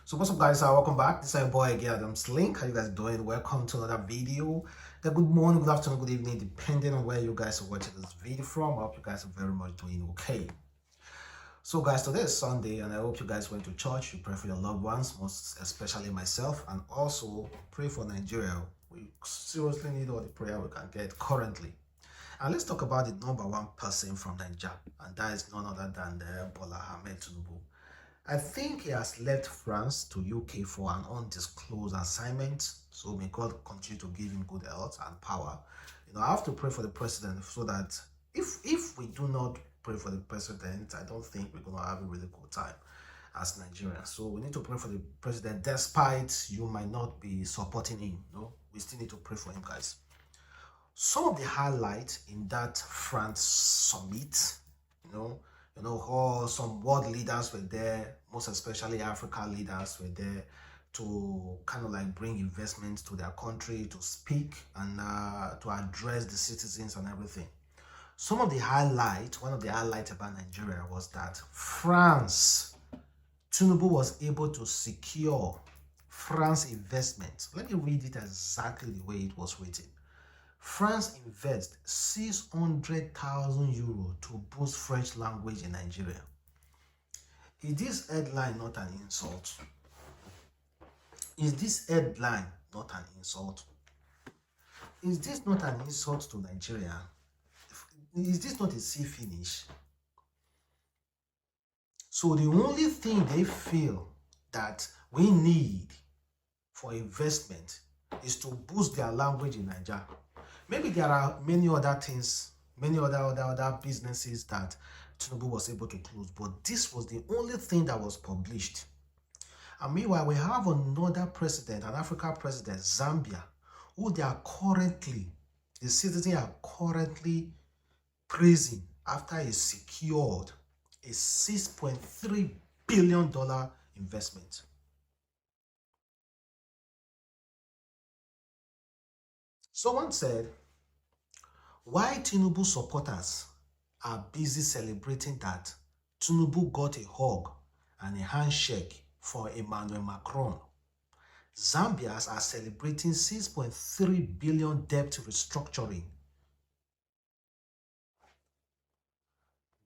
So what's up guys, welcome back. This is your boy again, Adamslink. How you guys doing? Welcome to another video. Good morning, good afternoon, good evening, depending on where you guys are watching this video from. I hope you guys are very much doing okay. So guys, today is Sunday and I hope you guys went to church. You pray for your loved ones, most especially myself, and also pray for Nigeria. We seriously need all the prayer we can get currently. And let's talk about the number one person from Nigeria, and that is none other than Bola Ahmed Tinubu. I think he has left France to UK for an undisclosed assignment. So may God continue to give him good health and power. I have to pray for the president so that if we do not pray for the president, I don't think we're gonna have a really good time as Nigerians. So we need to pray for the president, despite you might not be supporting him. We still need to pray for him, guys. Some of the highlights in that France summit, all some world leaders were there, most especially African leaders were there to kind of like bring investments to their country, to speak and to address the citizens and everything. One of the highlights about Nigeria was that Tinubu was able to secure France investment. Let me read it exactly the way it was written. France invests 600,000 euros to boost French language in Nigeria. Is this headline not an insult? Is this headline not an insult? Is this not an insult to Nigeria? Is this not a sea finish? So the only thing they feel that we need for investment is to boost their language in Nigeria. Maybe there are many other things, many other businesses that Tinubu was able to close, but this was the only thing that was published. And meanwhile, we have another president, an African president, Zambia, who the citizens are currently praising after he secured a $6.3 billion investment. Someone said, why Tinubu supporters are busy celebrating that Tinubu got a hug and a handshake for Emmanuel Macron. Zambians are celebrating 6.3 billion debt restructuring.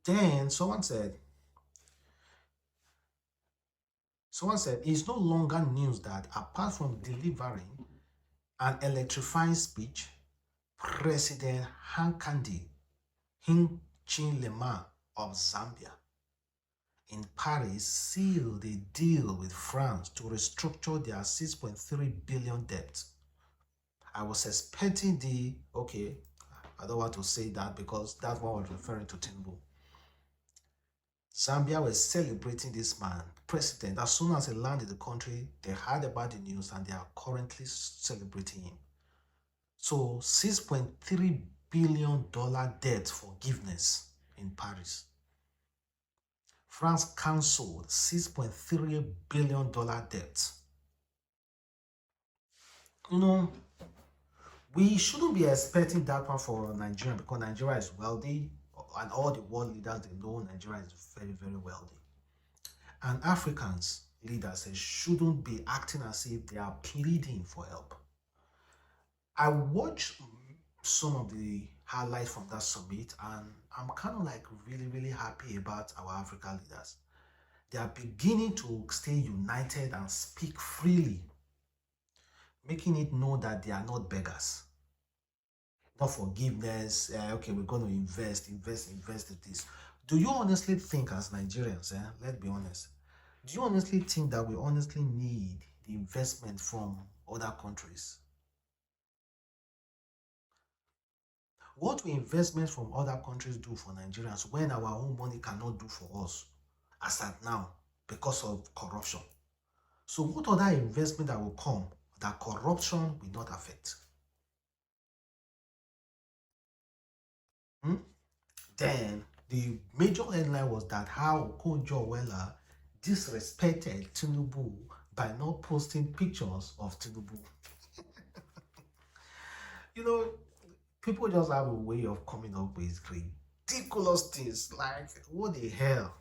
Then someone said, it's no longer news that apart from delivering an electrifying speech, President Hakainde Hichilema of Zambia in Paris sealed a deal with France to restructure their 6.3 billion debt. I was expecting I don't want to say that because that one was referring to Tinubu. Zambia was celebrating this man, president. As soon as he landed the country, they heard about the news and they are currently celebrating him. So $6.3 billion debt forgiveness in Paris. France cancelled $6.3 billion debt. We shouldn't be expecting that one for Nigeria because Nigeria is wealthy and all the world leaders, they know Nigeria is very, very wealthy. And Africans leaders, they shouldn't be acting as if they are pleading for help. I watched some of the highlights from that summit and I'm kind of like really, really happy about our African leaders. They are beginning to stay united and speak freely, making it known that they are not beggars. Not forgiveness, okay, we're going to invest in this. Do you honestly think as Nigerians, let's be honest, do you honestly think that we honestly need the investment from other countries? What will investment from other countries do for Nigerians when our own money cannot do for us as at now because of corruption? So what other investment that will come that corruption will not affect? Then the major headline was that how Okonjo Iweala disrespected Tinubu by not posting pictures of Tinubu. People just have a way of coming up with ridiculous things like, what the hell?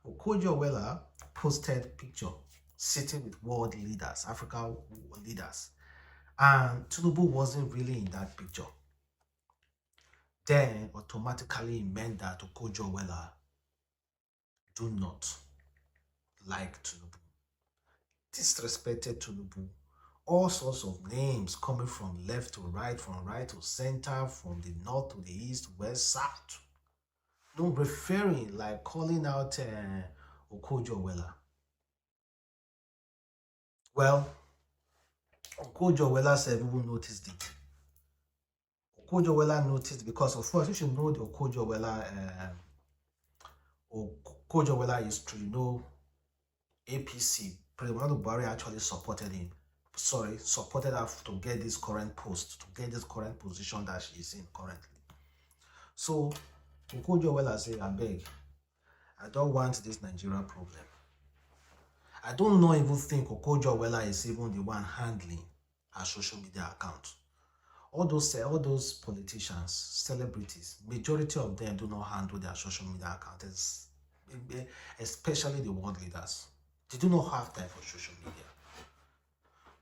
Okonjo Iweala posted picture sitting with world leaders, Africa leaders. And Tinubu wasn't really in that picture. Then automatically it meant that Okonjo Iweala do not like Tinubu, disrespected Tinubu. All sorts of names coming from left to right, from right to center, from the north to the east, west, south. No referring, like calling out Okonjo Iweala. Well, Okonjo Iweala said people noticed it. Okonjo Iweala noticed because, of course, you should know the Okonjo Iweala history. You know, APC, President Buhari actually supported him. Supported her to get this current post, to get this current position that she is in currently. So, Okonjo Iweala said, I beg, I don't want this Nigerian problem. I don't even think Okonjo Iweala is even the one handling her social media account. All those politicians, celebrities, majority of them do not handle their social media accounts, especially the world leaders. They do not have time for social media.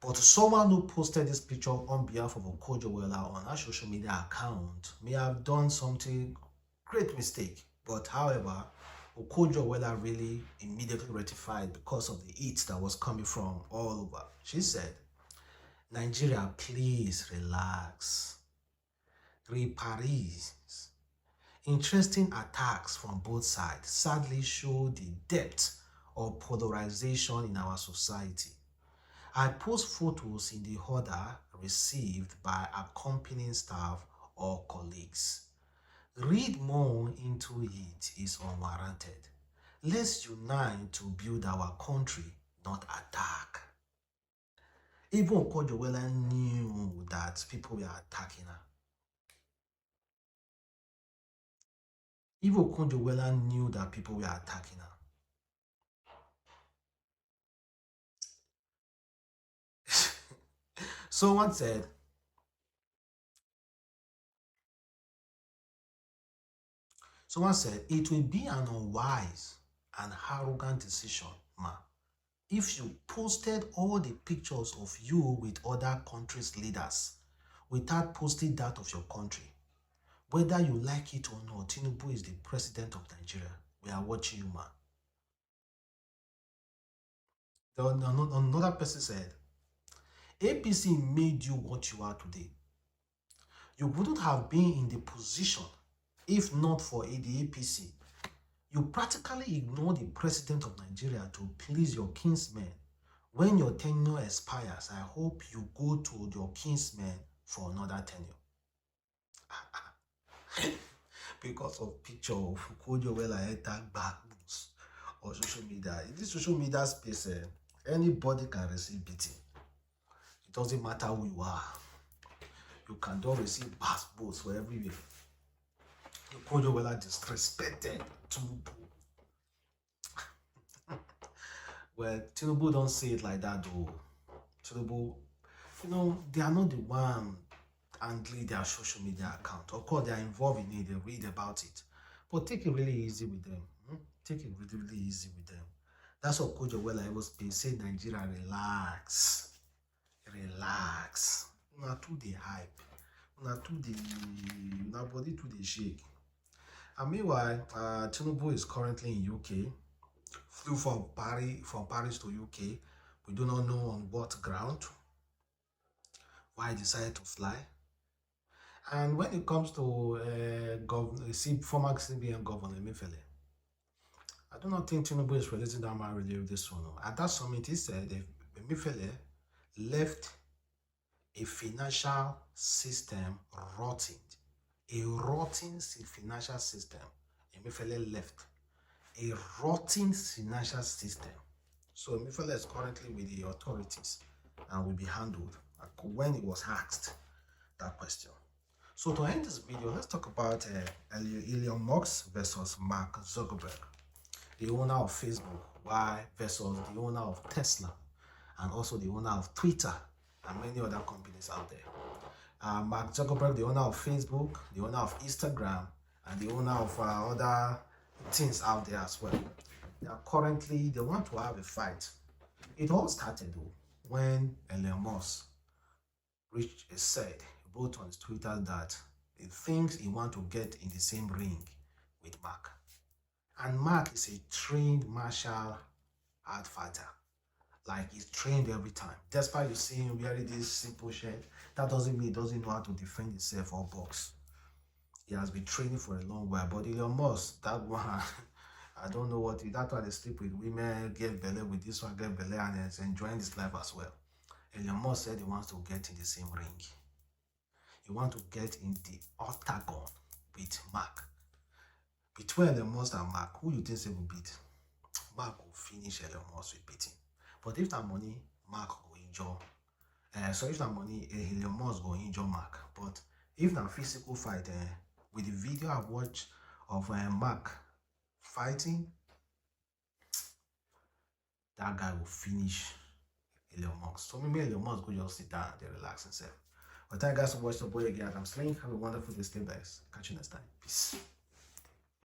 But someone who posted this picture on behalf of Okonjo Iweala on our social media account may have done something great mistake. But however, Okonjo Iweala really immediately rectified because of the heat that was coming from all over. She said, Nigeria, please relax. Paris. Interesting attacks from both sides sadly show the depth of polarization in our society. I post photos in the order received by accompanying staff or colleagues. Read more into it is unwarranted. Let's unite to build our country, not attack. Even Okonjo Iweala knew that people were attacking her. Even Okonjo Iweala knew that people were attacking her. Someone said, it will be an unwise and arrogant decision, ma, if you posted all the pictures of you with other countries' leaders without posting that of your country. Whether you like it or not, Tinubu is the president of Nigeria. We are watching you, man. Another person said, APC made you what you are today. You wouldn't have been in the position if not for the APC. You practically ignore the president of Nigeria to please your kinsmen. When your tenure expires, I hope you go to your kinsmen for another tenure. Because of picture of Okonjo Iweala enter back books or social media. In this social media space, anybody can receive beating. It doesn't matter who you are. You can don't receive bass boots for everywhere. Okonjo Iweala disrespected Tinubu. Well, Tinubu don't say it like that though. Tinubu, they are not the one handling their social media account. Of course, they are involved in it, they read about it. But take it really easy with them. Take it really, really easy with them. That's what Okonjo Iweala was saying, Nigeria, relax. Relax. Una too the hype. Una body to the shake. And meanwhile, Tinubu is currently in UK. Flew from Paris to UK. We do not know on what ground. Why he decided to fly. And when it comes to former CBN governor Emefiele, I do not think Tinubu is relating that man really with this one. At that summit, he said Emefiele left a financial system rotting. A rotting financial system. Emefiele left a rotting financial system. So Emefiele is currently with the authorities and will be handled when he was asked that question. So to end this video, let's talk about Elon Musk versus Mark Zuckerberg, the owner of Facebook, versus the owner of Tesla, and also the owner of Twitter and many other companies out there. Mark Zuckerberg, the owner of Facebook, the owner of Instagram, and the owner of other things out there as well. They want to have a fight. It all started though when Elon Musk reached a said, he wrote on his Twitter that he thinks he wants to get in the same ring with Mark. And Mark is a trained martial art fighter. Like he's trained every time. Despite you seeing him wearing this simple shirt, that doesn't mean he doesn't know how to defend himself or box. He has been training for a long while. But Elon Musk, that one, I don't know what that one they sleep with women, get belly with this one, get belly, and is enjoying this life as well. Elon Musk said he wants to get in the same ring. He wants to get in the octagon with Mark. Between Elon Musk and Mark, who you think they will beat? Mark will finish Elon Musk with beating. But if that money, Mark will injure. So if that money, Elon Musk will injure Mark. But if that physical fight, with the video I've watched of Mark fighting, that guy will finish Elon Musk. So maybe Elon Musk will just sit down and relax himself. But thank you guys for watching the boy again. Adamslink. Have a wonderful day. Stay blessed. Catch you next time. Peace.